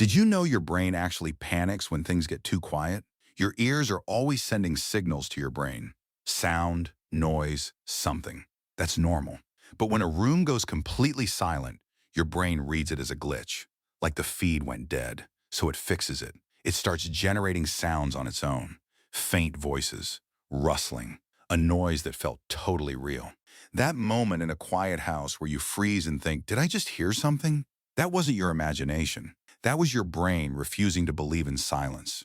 Did you know your brain actually panics when things get too quiet? Your ears are always sending signals to your brain. Sound, noise, something. That's normal. But when a room goes completely silent, your brain reads it as a glitch, like the feed went dead. So it fixes it. It starts generating sounds on its own. Faint voices, rustling, a noise that felt totally real. That moment in a quiet house where you freeze and think, did I just hear something? That wasn't your imagination. That was your brain refusing to believe in silence.